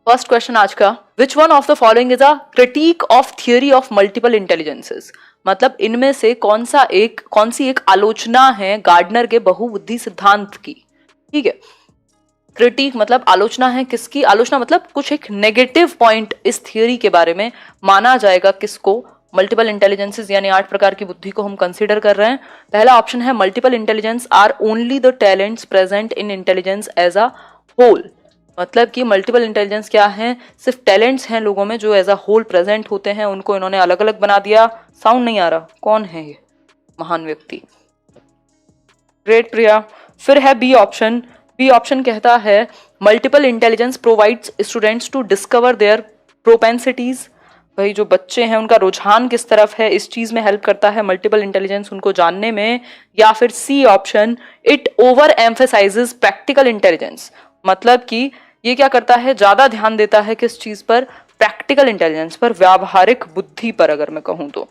First question आज का, विच one of the following is a critic of theory of multiple intelligences. मतलब इनमें से कौन सी एक आलोचना है गार्डनर के बहुबुद्धि सिद्धांत की। ठीक है, क्रिटिक मतलब आलोचना है किसकी, आलोचना मतलब कुछ एक नेगेटिव पॉइंट इस थियोरी के बारे में माना जाएगा किसको, मल्टीपल इंटेलिजेंसेस यानी 8 प्रकार की बुद्धि को हम कंसीडर कर रहे हैं। पहला ऑप्शन है multiple intelligence are only the talents present in intelligence as a whole. मतलब कि मल्टीपल इंटेलिजेंस क्या है, सिर्फ टैलेंट्स हैं लोगों में जो एज अ होल प्रेजेंट होते हैं, उनको इन्होंने अलग अलग बना दिया। साउंड नहीं आ रहा, कौन है ये महान व्यक्ति? ग्रेट प्रिया। फिर है बी ऑप्शन। बी ऑप्शन कहता है multiple intelligence provides students to discover their propensities. भाई जो बच्चे हैं उनका रुझान किस तरफ है, इस चीज में हेल्प करता है मल्टीपल इंटेलिजेंस उनको जानने में। या फिर C option, it over emphasizes practical intelligence. मतलब कि ये क्या करता है, ज्यादा ध्यान देता है किस चीज पर, प्रैक्टिकल इंटेलिजेंस पर, व्यावहारिक बुद्धि पर। अगर मैं कहूं तो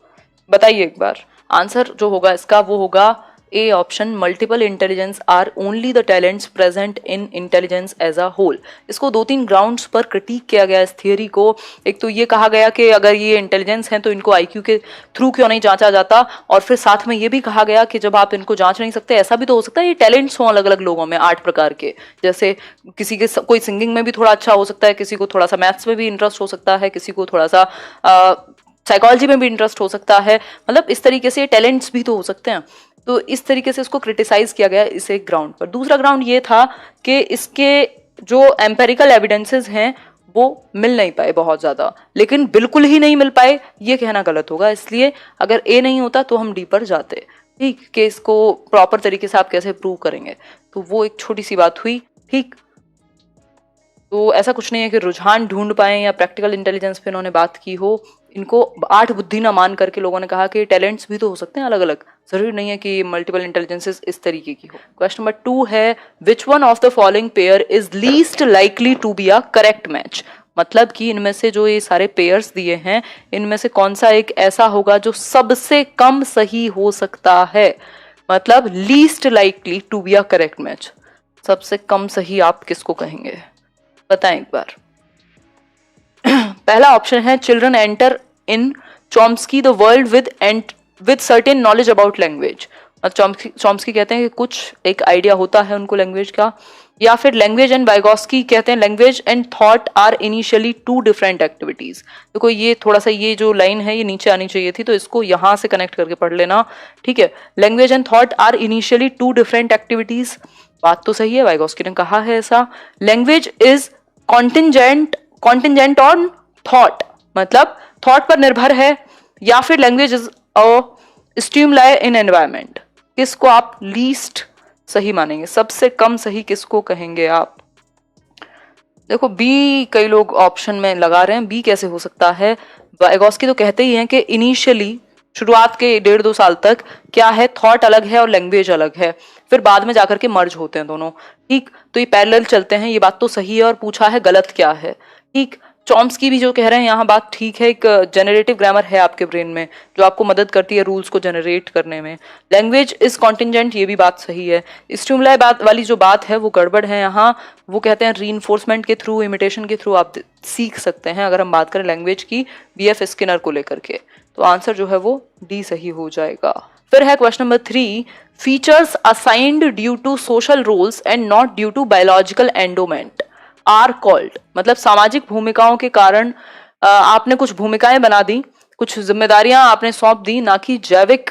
बताइए एक बार, आंसर जो होगा इसका वो होगा A option, multiple intelligence are only the talents present in intelligence as a whole. इसको 2-3 ग्राउंड्स पर क्रिटिक किया गया इस थियोरी को। एक तो ये कहा गया कि अगर ये इंटेलिजेंस है तो इनको आईक्यू के थ्रू क्यों नहीं जांचा जाता, और फिर साथ में ये भी कहा गया कि जब आप इनको जांच नहीं सकते, ऐसा भी तो हो सकता है ये टैलेंट्स हों अलग अलग लोगों में 8 प्रकार के। जैसे किसी के कोई सिंगिंग में भी थोड़ा अच्छा हो सकता है, किसी को थोड़ा सा मैथ्स में भी इंटरेस्ट हो सकता है, किसी को थोड़ा सा साइकोलॉजी में भी इंटरेस्ट हो सकता है। मतलब इस तरीके से टैलेंट्स भी तो हो सकते हैं। तो इस तरीके से इसको क्रिटिसाइज किया गया इस एक ग्राउंड पर। दूसरा ग्राउंड ये था कि इसके जो एम्पेरिकल एविडेंसेस हैं वो मिल नहीं पाए बहुत ज्यादा, लेकिन बिल्कुल ही नहीं मिल पाए ये कहना गलत होगा। इसलिए अगर ए नहीं होता तो हम डी पर जाते। ठीक, कि इसको प्रॉपर तरीके से आप कैसे प्रूव करेंगे, तो वो एक छोटी सी बात हुई। ठीक, तो ऐसा कुछ नहीं है कि रुझान ढूंढ पाए या प्रैक्टिकल इंटेलिजेंस पे इन्होंने बात की हो। इनको 8 बुद्धि ना मान करके लोगों ने कहा कि टैलेंट्स भी तो हो सकते हैं अलग अलग, जरूरी नहीं है कि मल्टीपल इंटेलिजेंसेस इस तरीके की हो। क्वेश्चन नंबर 2 है, which one of the following pair is least likely to be a correct match. मतलब कि इनमें से जो ये सारे पेयर्स दिए हैं, इनमें से कौन सा एक ऐसा होगा जो सबसे कम सही हो सकता है। मतलब least likely to be a correct match, सबसे कम सही आप किसको कहेंगे, बताएं एक बार। पहला ऑप्शन है, children enter in Chomsky the world with certain knowledge about language. Chomsky कहते हैं कि कुछ एक आइडिया होता है उनको लैंग्वेज का। या फिर लैंग्वेज एंड वाइगोस्की कहते हैं language and thought are initially 2 different activities. देखो ये थोड़ा सा, ये जो लाइन है ये नीचे आनी चाहिए थी, तो इसको यहां से कनेक्ट करके पढ़ लेना। ठीक है, language and thought are initially 2 different activities, बात तो सही है, वाइगोस्की ने कहा है ऐसा। Language is contingent on thought, मतलब थॉट पर निर्भर है। या फिर language is a stimuli in environment. किसको आप लीस्ट सही मानेंगे, सबसे कम सही किसको कहेंगे आप? देखो बी कई लोग ऑप्शन में लगा रहे हैं, बी कैसे हो सकता है? वाइगोस्की तो कहते ही हैं कि इनिशियली शुरुआत के 1.5-2 साल तक क्या है, थॉट अलग है और लैंग्वेज अलग है, फिर बाद में जाकर के मर्ज होते हैं दोनों। ठीक, तो ये पैरेलल चलते हैं, ये बात तो सही है। और पूछा है गलत क्या है। ठीक, चॉम्स्की भी जो कह रहे हैं यहाँ बात ठीक है, एक जनरेटिव ग्रामर है आपके ब्रेन में जो आपको मदद करती है रूल्स को जनरेट करने में। लैंग्वेज इज कॉन्टिंजेंट, ये भी बात सही है। स्टिमुलाई बात वाली जो बात है वो गड़बड़ है यहाँ। वो कहते हैं रीइंफोर्समेंट के थ्रू, इमिटेशन के थ्रू आप सीख सकते हैं, अगर हम बात करें लैंग्वेज की बीएफ स्किनर को लेकर के। तो आंसर जो है वो डी सही हो जाएगा। फिर है question number 3, features assigned due to social roles and not due to biological endowment are called. मतलब सामाजिक भूमिकाओं के कारण आपने कुछ भूमिकाएं बना दी, कुछ जिम्मेदारियां आपने सौंप दी, ना कि जैविक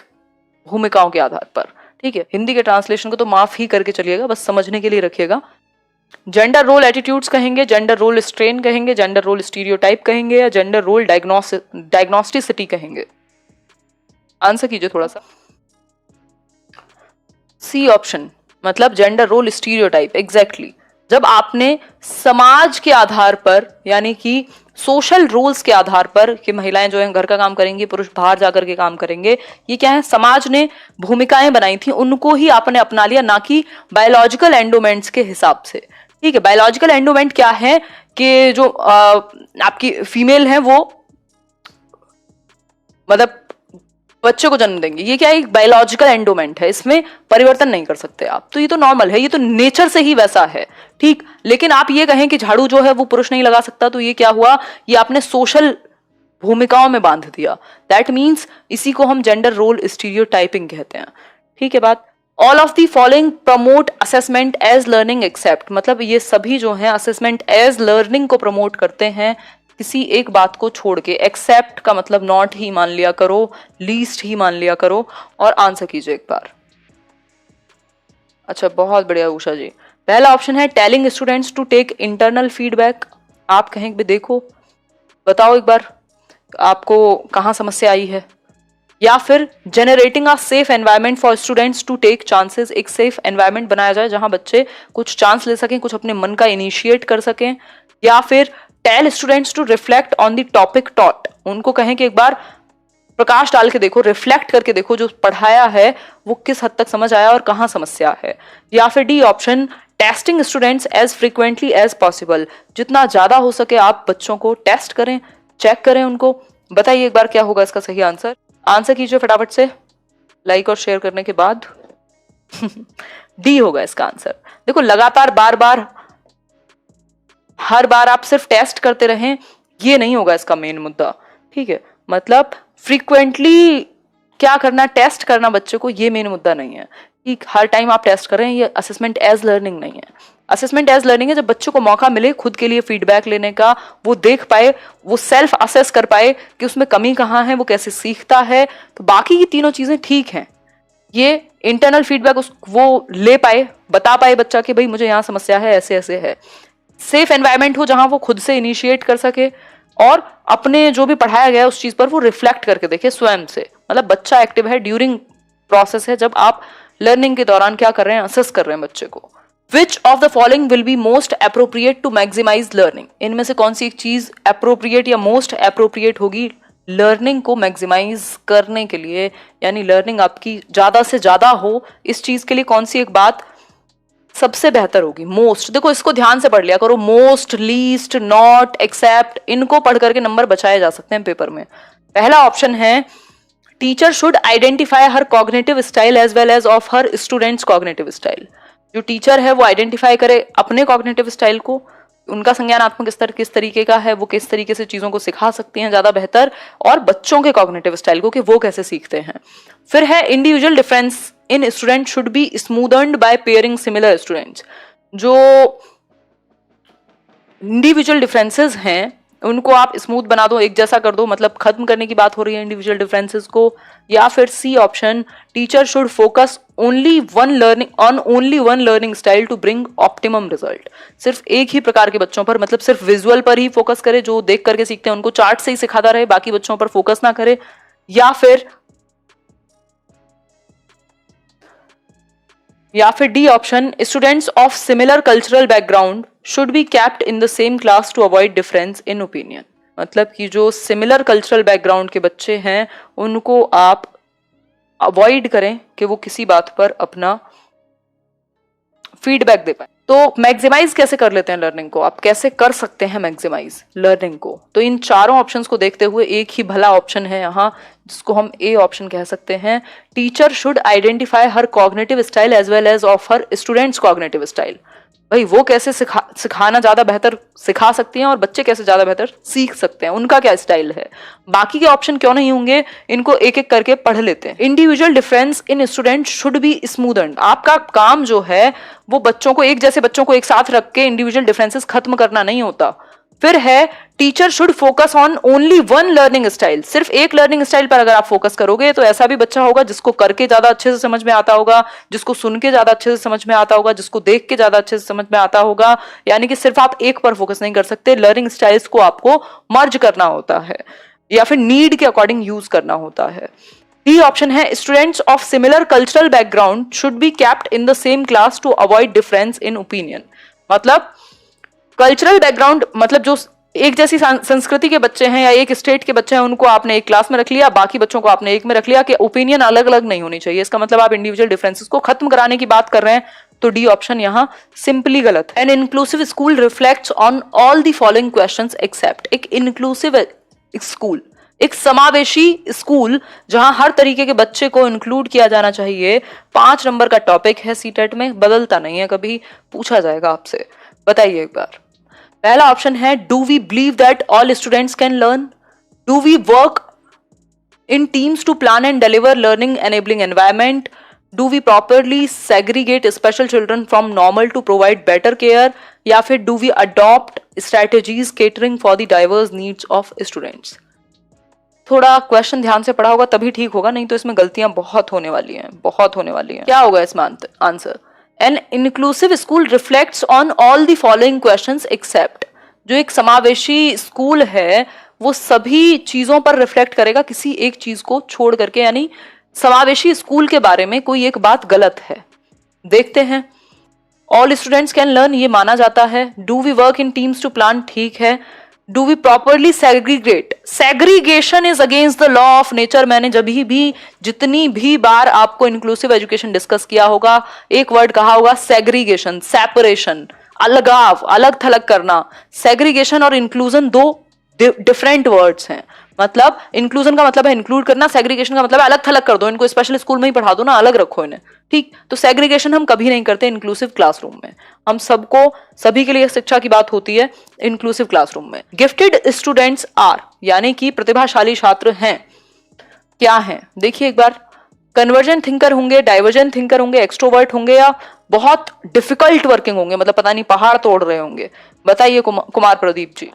भूमिकाओं के आधार पर। ठीक है, हिंदी के ट्रांसलेशन को तो माफ ही करके चलिएगा, बस समझने के लिए रखिएगा। जेंडर रोल एटीट्यूड्स कहेंगे, जेंडर रोल स्ट्रेन कहेंगे, जेंडर रोल स्टीरियोटाइप कहेंगे, या जेंडर रोल डायग्नोस्टिसिटी कहेंगे? आंसर कीजिए थोड़ा सा। सी ऑप्शन, मतलब जेंडर रोल स्टीरियोटाइप, एग्जैक्टली। जब आपने समाज के आधार पर यानी कि सोशल रोल्स के आधार पर कि महिलाएं जो है घर का काम करेंगी, पुरुष बाहर जाकर के काम करेंगे, ये क्या है, समाज ने भूमिकाएं बनाई थी, उनको ही आपने अपना लिया, ना कि बायोलॉजिकल एंडोमेंट्स के हिसाब से। ठीक है, बायोलॉजिकल एंडोमेंट क्या है कि जो आपकी फीमेल है वो मतलब बच्चे को जन्म देंगे। ये क्या है, एक बायोलॉजिकल एंडोमेंट है, इसमें परिवर्तन नहीं कर सकते आप, तो ये तो नॉर्मल है, ये तो नेचर से ही वैसा है, ठीक। लेकिन आप ये कहें कि झाड़ू जो है वो पुरुष नहीं लगा सकता, तो ये क्या हुआ, ये आपने सोशल भूमिकाओं में बांध दिया। दैट मीन्स इसी को हम जेंडर रोल स्टीरियोटाइपिंग कहते हैं, ठीक है बात। All of the following promote assessment as learning except, मतलब ये सभी जो है असेसमेंट एज लर्निंग को प्रमोट करते हैं, किसी एक बात को छोड़ के। एक्सेप्ट का मतलब नॉट ही मान लिया करो, लीस्ट ही मान लिया करो, और आंसर कीजिए एक बार। अच्छा, बहुत बढ़िया उषा जी। पहला ऑप्शन है telling students to take internal feedback. आप कहें भी देखो, बताओ एक बार आपको कहाँ समस्या आई है। या फिर generating a safe environment for students to take chances, एक सेफ एनवायरनमेंट बनाया जाए जहां बच्चे कुछ चांस ले सकें, कुछ अपने मन का इनिशिएट कर सकें। या फिर tell students to reflect on the topic taught, उनको कहें कि एक बार प्रकाश डाल के देखो, रिफ्लेक्ट करके देखो जो पढ़ाया है वो किस हद तक समझ आया और कहाँ समस्या है। या फिर D option, testing students as frequently as possible, जितना ज्यादा हो सके आप बच्चों को टेस्ट करें, चेक करें उनको। बताइए एक बार क्या होगा इसका सही आंसर, आंसर कीजिए फटाफट से लाइक और शेयर करने के बाद। डी होगा इसका आंसर। देखो, लगातार बार बार हर बार आप सिर्फ टेस्ट करते रहें, ये नहीं होगा इसका मेन मुद्दा, ठीक है। मतलब फ्रीक्वेंटली क्या करना, टेस्ट करना बच्चे को, ये मेन मुद्दा नहीं है कि हर टाइम आप टेस्ट करें, ये असेसमेंट एज लर्निंग नहीं है। असेसमेंट एज लर्निंग है जब बच्चों को मौका मिले खुद के लिए फीडबैक लेने का, वो देख पाए, वो सेल्फ असेस कर पाए कि उसमें कमी कहाँ है, वो कैसे सीखता है। तो बाकी ये तीनों चीजें ठीक हैं, ये इंटरनल फीडबैक वो ले पाए, बता पाए बच्चा कि भाई मुझे यहाँ समस्या है, ऐसे ऐसे है। सेफ एनवायरनमेंट हो जहां वो खुद से इनिशिएट कर सके, और अपने जो भी पढ़ाया गया उस चीज पर वो रिफ्लेक्ट करके देखे स्वयं से। मतलब बच्चा एक्टिव है, ड्यूरिंग प्रोसेस है, जब आप लर्निंग के दौरान क्या कर रहे हैं, असेस कर रहे हैं बच्चे को। Which of the following will be most appropriate to maximize learning, इनमें से कौन सी एक चीज अप्रोप्रिएट या मोस्ट अप्रोप्रिएट होगी लर्निंग को मैक्सिमाइज करने के लिए, यानी लर्निंग आपकी ज्यादा से ज्यादा हो, इस चीज के लिए कौन सी एक बात सबसे बेहतर होगी। मोस्ट, देखो इसको ध्यान से पढ़ लिया करो, मोस्ट, लीस्ट, नॉट, एक्सेप्ट, इनको पढ़ करके नंबर बचाए जा सकते हैं पेपर में। पहला ऑप्शन है teacher should identify her cognitive style as well as of her students cognitive style. जो टीचर है वो आइडेंटिफाई करे अपने कॉग्निटिव स्टाइल को, उनका संज्ञानात्मक स्तर किस तरीके का है, वो किस तरीके से चीजों को सिखा सकती हैं ज्यादा बेहतर, और बच्चों के कॉग्निटिव स्टाइल को कि वो कैसे सीखते हैं। फिर है individual difference in student should be smoothened by pairing similar students. जो इंडिविजुअल डिफरेंसेस हैं उनको आप स्मूथ बना दो, एक जैसा कर दो, मतलब खत्म करने की बात हो रही है इंडिविजुअल डिफरेंसेस को। या फिर C option, teacher should focus only one learning style to bring optimum result. सिर्फ एक ही प्रकार के बच्चों पर, मतलब सिर्फ विजुअल पर ही फोकस करे, जो देख करके सीखते हैं उनको चार्ट से ही सिखाता रहे, बाकी बच्चों पर फोकस ना करे। या फिर D option, students of similar cultural background should be kept in the same class to avoid difference in opinion. मतलब कि जो सिमिलर कल्चरल बैकग्राउंड के बच्चे हैं उनको आप अवॉइड करें कि वो किसी बात पर अपना फीडबैक दे पाए। तो मैक्सिमाइज कैसे कर लेते हैं लर्निंग को, आप कैसे कर सकते हैं मैक्सिमाइज लर्निंग को, तो इन चारों ऑप्शंस को देखते हुए एक ही भला ऑप्शन है यहाँ जिसको हम ए ऑप्शन कह सकते हैं। Teacher should identify her cognitive style as well as of her students cognitive style. भाई वो कैसे सिखाना ज्यादा बेहतर सिखा सकती हैं और बच्चे कैसे ज्यादा बेहतर सीख सकते हैं, उनका क्या स्टाइल है। बाकी के ऑप्शन क्यों नहीं होंगे, इनको एक एक करके पढ़ लेते हैं। Individual difference in student should be smoothened. आपका काम जो है वो बच्चों को, एक जैसे बच्चों को एक साथ रख के इंडिविजुअल डिफरेंसेस खत्म करना नहीं होता। फिर है teacher should focus on only one learning style. सिर्फ एक लर्निंग स्टाइल पर अगर आप फोकस करोगे तो ऐसा भी बच्चा होगा जिसको करके ज्यादा अच्छे से समझ में आता होगा, जिसको सुन के ज्यादा अच्छे से समझ में आता होगा, जिसको देख के ज्यादा अच्छे से समझ में आता होगा। यानी कि सिर्फ आप एक पर फोकस नहीं कर सकते, लर्निंग स्टाइल्स को आपको मर्ज करना होता है या फिर नीड के अकॉर्डिंग यूज करना होता है। डी ऑप्शन है students of similar cultural background should be kept in the same class to avoid difference in opinion. मतलब कल्चरल बैकग्राउंड, मतलब जो एक जैसी संस्कृति के बच्चे हैं या एक स्टेट के बच्चे हैं उनको आपने एक क्लास में रख लिया, बाकी बच्चों को आपने एक में रख लिया, कि ओपिनियन अलग अलग नहीं होनी चाहिए। इसका मतलब आप इंडिविजुअल डिफरेंसेस को खत्म कराने की बात कर रहे हैं, तो डी ऑप्शन यहाँ सिंपली गलत है। An inclusive school reflects on all the following questions except. एक इंक्लूसिव स्कूल एक समावेशी स्कूल जहां हर तरीके के बच्चे को इंक्लूड किया जाना चाहिए, 5 नंबर का टॉपिक है सीटेट में, बदलता नहीं है कभी, पूछा जाएगा आपसे। बताइए एक बार। पहला ऑप्शन है do we believe that all students can learn, do we work in teams to plan and deliver learning enabling environment, do we properly segregate special children from normal to provide better care, या फिर do we adopt strategies catering for the diverse needs of students। थोड़ा question ध्यान से पढ़ा होगा तभी ठीक होगा, नहीं तो इसमें गलतियां बहुत होने वाली हैं, बहुत होने वाली हैं। क्या होगा इसमें answer? An inclusive school reflects on all the following questions except, जो एक समावेशी स्कूल है वो सभी चीजों पर रिफ्लेक्ट करेगा, किसी एक चीज को छोड़ करके, यानी समावेशी स्कूल के बारे में कोई एक बात गलत है। देखते हैं। ऑल स्टूडेंट्स कैन लर्न, ये माना जाता है। Do we work in teams to plan, ठीक है। Do we properly segregate, segregation is against the law of nature. मैंने जब भी जितनी भी बार आपको इंक्लूसिव एजुकेशन डिस्कस किया होगा, एक वर्ड कहा होगा सेग्रीगेशन, सेपरेशन, अलगाव, अलग थलग करना। सेग्रीगेशन और इंक्लूजन दो डिफरेंट वर्ड्स हैं। मतलब इंक्लूजन का मतलब है इंक्लूड करना, सेग्रीगेशन का मतलब है अलग थलग कर दो, इनको स्पेशल स्कूल में ही पढ़ा दो ना, अलग रखो इन्हें, ठीक। तो सेग्रीगेशन हम कभी नहीं करते इंक्लूसिव क्लासरूम में, हम सबको, सभी के लिए शिक्षा की बात होती है इंक्लूसिव क्लासरूम में। गिफ्टेड स्टूडेंट्स आर, यानी कि प्रतिभाशाली छात्र हैं, क्या हैं? देखिए एक बार। कन्वर्जेंट थिंकर होंगे, डाइवर्जेंट थिंकर होंगे, एक्सट्रोवर्ट होंगे, या बहुत डिफिकल्ट वर्किंग होंगे, मतलब पता नहीं पहाड़ तोड़ रहे होंगे। बताइए Kumar Pradeep ji.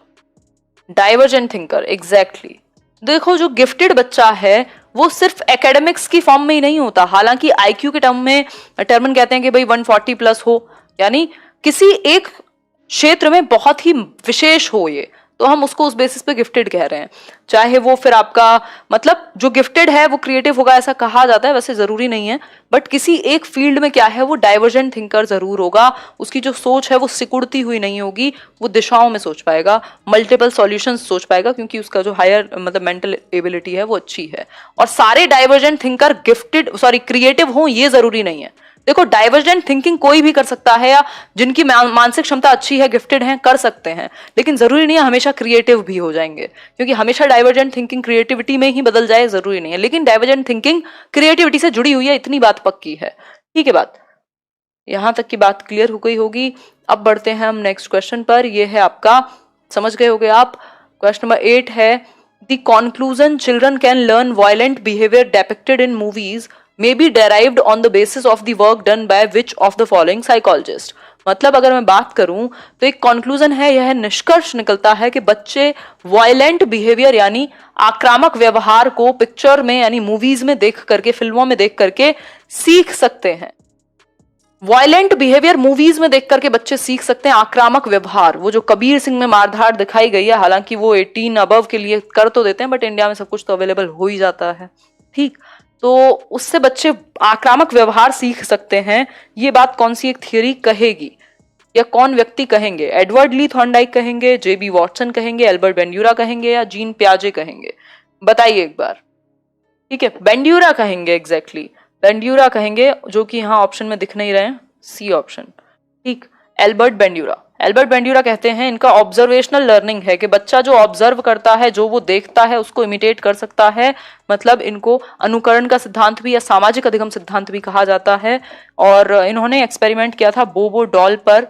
Divergent thinker, exactly. देखो जो गिफ्टेड बच्चा है वो सिर्फ एकेडमिक्स की फॉर्म में ही नहीं होता, हालांकि आईक्यू के टर्म में टर्मन कहते हैं कि भाई 140 प्लस हो, यानी किसी एक क्षेत्र में बहुत ही विशेष हो, ये तो हम उसको उस बेसिस पे गिफ्टेड कह रहे हैं। चाहे वो फिर आपका, मतलब जो गिफ्टेड है वो क्रिएटिव होगा ऐसा कहा जाता है, वैसे जरूरी नहीं है, बट किसी एक फील्ड में क्या है वो डाइवर्जेंट थिंकर जरूर होगा। उसकी जो सोच है वो सिकुड़ती हुई नहीं होगी, वो दिशाओं में सोच पाएगा, मल्टीपल सॉल्यूशंस सोच पाएगा, क्योंकि उसका जो हायर मतलब मेंटल एबिलिटी है वो अच्छी है। और सारे डाइवर्जेंट थिंकर क्रिएटिव हों ये जरूरी नहीं है। देखो डाइवर्जेंट थिंकिंग कोई भी कर सकता है, या जिनकी मानसिक क्षमता अच्छी है, गिफ्टेड हैं, कर सकते हैं, लेकिन जरूरी नहीं है हमेशा क्रिएटिव भी हो जाएंगे, क्योंकि हमेशा डाइवर्जेंट थिंकिंग क्रिएटिविटी में ही बदल जाए जरूरी नहीं है, लेकिन डाइवर्जेंट थिंकिंग क्रिएटिविटी से जुड़ी हुई है, इतनी बात पक्की है। ठीक है, बात यहां तक की बात क्लियर हो गई होगी। अब बढ़ते हैं हम नेक्स्ट क्वेश्चन पर। यह है आपका, समझ गए होगे आप, क्वेश्चन नंबर 8 है the conclusion children can learn violent behaviour depicted in movies may be derived on the basis of the work done by which of the following psychologist। मतलब अगर मैं बात करूं तो एक कंक्लूजन है, यह निष्कर्ष निकलता है कि बच्चे वायलेंट बिहेवियर यानी आक्रामक व्यवहार को पिक्चर में यानी मूवीज में देख करके, फिल्मों में देख करके सीख सकते हैं। वायलेंट बिहेवियर मूवीज में देख करके बच्चे सीख सकते हैं, आक्रामक व्यवहार, वो जो कबीर सिंह में मारधाड़ दिखाई गई है, हालांकि वो 18 अबव के लिए कर तो देते हैं, बट इंडिया में सब कुछ तो अवेलेबल हो ही जाता है, ठीक। तो उससे बच्चे आक्रामक व्यवहार सीख सकते हैं। ये बात कौन सी एक थियरी कहेगी, या कौन व्यक्ति कहेंगे? एडवर्ड ली थॉर्नडाइक कहेंगे, जेबी वॉटसन कहेंगे, एल्बर्ट बेंड्यूरा कहेंगे, या जीन पियाजे कहेंगे? बताइए एक बार। ठीक है, बेंड्यूरा कहेंगे, एग्जैक्टली बेंड्यूरा कहेंगे, जो कि यहाँ ऑप्शन में दिख नहीं रहे हैं, सी ऑप्शन, ठीक, एल्बर्ट बेंड्यूरा। एल्बर्ट बेंड्यूरा कहते हैं इनका ऑब्जर्वेशनल लर्निंग है कि बच्चा जो ऑब्जर्व करता है, जो वो देखता है उसको इमिटेट कर सकता है, मतलब इनको अनुकरण का सिद्धांत भी या सामाजिक अधिगम सिद्धांत भी कहा जाता है। और इन्होंने एक्सपेरिमेंट किया था बोबो डॉल पर।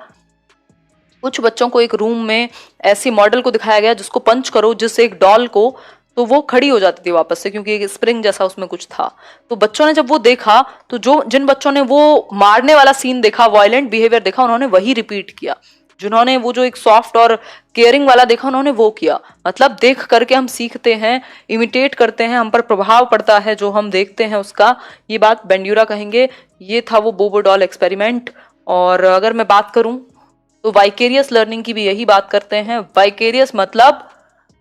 कुछ बच्चों को एक रूम में ऐसी मॉडल को दिखाया गया जिसको पंच करो, जिस एक डॉल को, तो वो खड़ी हो जाती थी वापस से, क्योंकि एक स्प्रिंग जैसा उसमें कुछ था। तो बच्चों ने जब वो देखा तो जिन बच्चों ने वो मारने वाला सीन देखा, वायलेंट बिहेवियर देखा, उन्होंने वही रिपीट किया। जिन्होंने वो जो एक सॉफ्ट और केयरिंग वाला देखा उन्होंने वो किया। मतलब देख करके हम सीखते हैं, इमिटेट करते हैं, हम पर प्रभाव पड़ता है जो हम देखते हैं उसका। ये बात बेंड्यूरा कहेंगे। ये था वो बोबो डॉल एक्सपेरिमेंट। और अगर मैं बात करूं तो वाइकेरियस लर्निंग की भी यही बात करते हैं। वाइकेरियस मतलब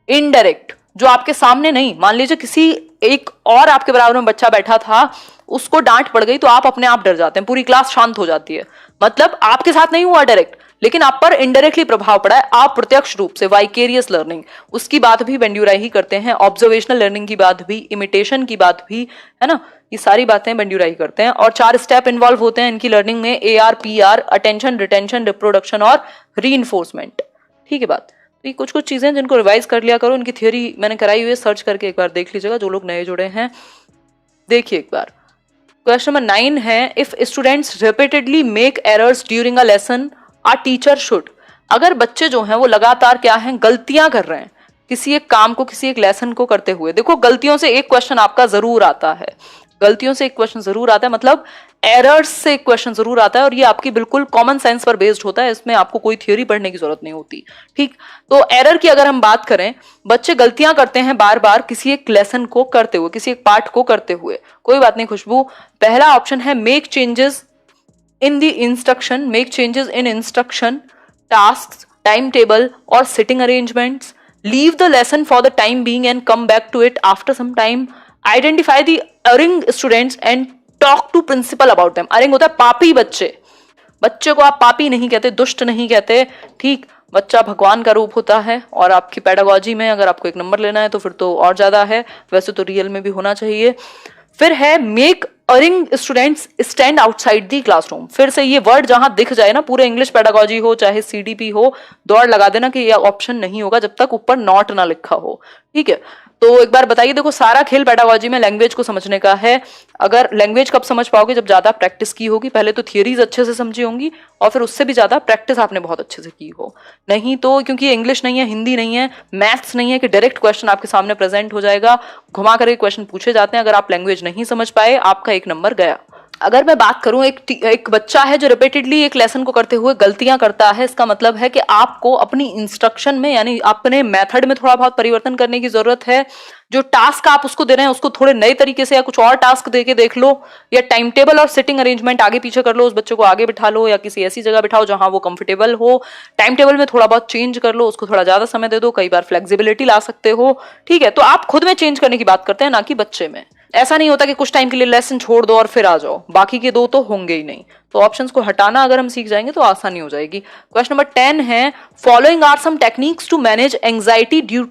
इनडायरेक्ट, जो आपके सामने नहीं। मान लीजिए किसी एक और आपके बराबर में बच्चा बैठा था, उसको डांट पड़ गई तो आप अपने आप डर जाते हैं, पूरी क्लास शांत हो जाती है। मतलब आपके साथ नहीं हुआ डायरेक्ट, लेकिन आप पर इनडायरेक्टली प्रभाव पड़ा है, आप प्रत्यक्ष रूप से। वाइकेरियस लर्निंग, उसकी बात भी बेंड्यूरा ही करते हैं। ऑब्जर्वेशनल लर्निंग की बात भी, इमिटेशन की बात भी, है ना, ये सारी बातें बेंड्यूरा ही करते हैं। और 4 स्टेप इन्वॉल्व होते हैं इनकी लर्निंग में, AR, PR, attention, retention, reproduction और रीइंफोर्समेंट। ठीक है बात। तो ये कुछ कुछ चीजें जिनको रिवाइज कर लिया करो, इनकी थियोरी मैंने कराई हुई है, सर्च करके एक बार देख लीजिएगा जो लोग नए जुड़े हैं। देखिए एक बार क्वेश्चन नंबर 9 है, if students repeatedly make errors during a lesson a teacher should. अगर बच्चे जो हैं वो लगातार क्या हैं, गलतियां कर रहे हैं किसी एक काम को, किसी एक लेसन को करते हुए। देखो गलतियों से एक क्वेश्चन आपका जरूर आता है, गलतियों से एक क्वेश्चन जरूर आता है, मतलब एरर्स से एक क्वेश्चन जरूर आता है, और ये आपकी बिल्कुल कॉमन सेंस पर बेस्ड होता है, इसमें आपको कोई थ्योरी पढ़ने की जरूरत नहीं होती। ठीक, तो एरर की अगर हम बात करें, बच्चे गलतियां करते हैं बार बार किसी एक लेसन को करते हुए, किसी एक पार्ट को करते हुए। कोई बात नहीं खुशबू, पहला ऑप्शन है make changes in the instruction, make changes in instruction, task, time table और sitting arrangements, leave the lesson for the time being and come back to it after some time, identify the erring students and talk to principal about them. Erring होता है पापी बच्चे, बच्चे को आप पापी नहीं कहते, दुष्ट नहीं कहते। ठीक, बच्चा भगवान का रूप होता है, और आपकी पेडागोजी में अगर आपको एक नंबर लेना है तो फिर तो और ज्यादा है, वैसे तो रियल में भी होना चाहिए। फिर है make erring students stand outside the classroom. फिर से ये वर्ड जहां दिख जाए ना, पूरे इंग्लिश पेडागोजी हो चाहे सीडीपी हो, दौड़ लगा देना कि ये ऑप्शन नहीं होगा जब तक ऊपर नॉट ना लिखा हो। ठीक है, तो एक बार बताइए, देखो सारा खेल पेडागोजी में लैंग्वेज को समझने का है। अगर लैंग्वेज कब समझ पाओगे, जब ज्यादा प्रैक्टिस की होगी, पहले तो थियरीज अच्छे से समझी होंगी और फिर उससे भी ज्यादा प्रैक्टिस आपने बहुत अच्छे से की हो। नहीं तो क्योंकि ये इंग्लिश नहीं है, हिंदी नहीं है, मैथ्स नहीं है कि डायरेक्ट क्वेश्चन आपके सामने प्रेजेंट हो जाएगा, घुमा करके क्वेश्चन पूछे जाते हैं। अगर आप लैंग्वेज नहीं समझ पाए, आपका एक नंबर गया। अगर मैं बात करूं, एक बच्चा है जो रिपीटेडली एक लेसन को करते हुए गलतियां करता है, इसका मतलब है कि आपको अपनी इंस्ट्रक्शन में यानी अपने मेथड में थोड़ा बहुत परिवर्तन करने की जरूरत है। जो टास्क आप उसको दे रहे हैं उसको थोड़े नए तरीके से या कुछ और टास्क दे के देख लो, या टाइम टेबल और सिटिंग अरेंजमेंट आगे पीछे कर लो, उस बच्चे को आगे बिठा लो या किसी ऐसी जगह बिठाओ जहां वो कंफर्टेबल हो। टाइम टेबल में थोड़ा बहुत चेंज कर लो, उसको थोड़ा ज्यादा समय दे दो, कई बार फ्लेक्सिबिलिटी ला सकते हो। ठीक है, तो आप खुद में चेंज करने की बात करते हैं, ना कि बच्चे में। ऐसा नहीं होता कि कुछ टाइम के लिए लेसन छोड़ दो और फिर आ जाओ, बाकी के दो तो होंगे ही नहीं। तो ऑप्शंस को हटाना अगर हम सीख जाएंगे तो आसानी हो जाएगी। क्वेश्चन नंबर 10 है, following are some techniques to manage anxiety due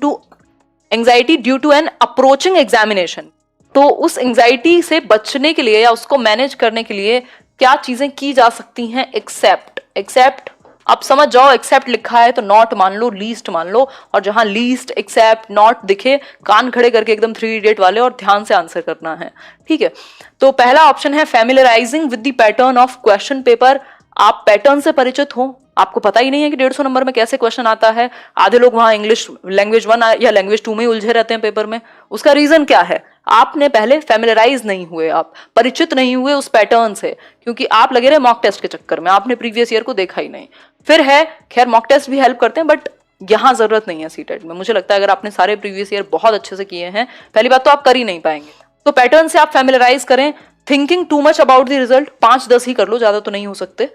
to an approaching examination. तो उस एंजाइटी से बचने के लिए या उसको मैनेज करने के लिए क्या चीजें की जा सकती हैं। एक्सेप्ट अब समझ जाओ, एक्सेप्ट लिखा है तो नॉट मान लो, लीस्ट मान लो, और जहां लीस्ट एक्सेप्ट नॉट दिखे, कान खड़े करके एकदम 3 इडियट वाले और ध्यान से आंसर करना है। ठीक है, तो पहला ऑप्शन है familiarizing with the pattern of question paper. आप पैटर्न से परिचित हो, आपको पता ही नहीं है कि 150 नंबर में कैसे क्वेश्चन आता है। आधे लोग वहां इंग्लिश लैंग्वेज 1 या लैंग्वेज 2 में उलझे रहते हैं पेपर में। उसका रीजन क्या है, आपने पहले फैमिलराइज नहीं हुए, आप परिचित नहीं हुए उस पैटर्न से, क्योंकि आप लगे रहे मॉक टेस्ट के चक्कर में, आपने प्रीवियस ईयर को देखा ही नहीं। फिर है, खैर मॉक टेस्ट भी हेल्प करते हैं बट यहां जरूरत नहीं है सीटेट में। मुझे लगता है अगर आपने सारे प्रीवियस ईयर बहुत अच्छे से किए हैं, पहली बात तो आप कर ही नहीं पाएंगे। तो पैटर्न से आप फैमिलराइज करें। Thinking too much about the result, 5-10 ही कर लो, ज्यादा तो नहीं हो सकते।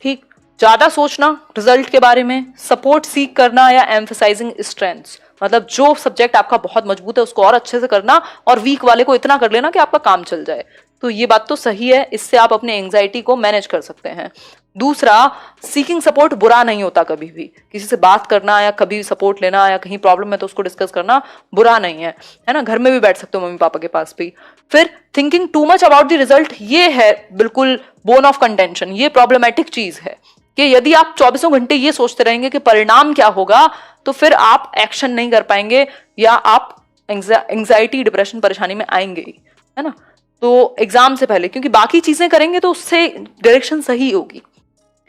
ठीक, ज्यादा सोचना रिजल्ट के बारे में, सपोर्ट सीख करना या एम्फसाइजिंग स्ट्रेंथ्स, मतलब जो सब्जेक्ट आपका बहुत मजबूत है उसको और अच्छे से करना, और वीक वाले को इतना कर लेना कि आपका काम चल जाए। तो ये बात तो सही है, इससे आप अपने एंजाइटी को मैनेज कर सकते हैं। दूसरा, सीकिंग सपोर्ट बुरा नहीं होता कभी भी। किसी से बात करना या कभी सपोर्ट लेना या कहीं प्रॉब्लम है तो उसको डिस्कस करना बुरा नहीं है ना। घर में भी बैठ सकते हो मम्मी पापा के पास भी। फिर thinking too much about the result, ये है बिल्कुल बोन ऑफ कंटेंशन, ये प्रॉब्लमेटिक चीज है कि यदि आप 24 घंटे ये सोचते रहेंगे कि परिणाम क्या होगा, तो फिर आप एक्शन नहीं कर पाएंगे या आप एंजाइटी, डिप्रेशन, परेशानी में आएंगे ही, है ना। तो एग्जाम से पहले, क्योंकि बाकी चीजें करेंगे तो उससे डायरेक्शन सही होगी।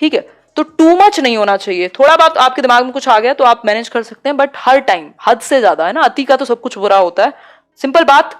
ठीक है, तो टू मच नहीं होना चाहिए। थोड़ा बहुत आपके दिमाग में कुछ आ गया तो आप मैनेज कर सकते हैं, बट हर टाइम हद से ज्यादा, है ना, अति का तो सब कुछ बुरा होता है। सिंपल बात।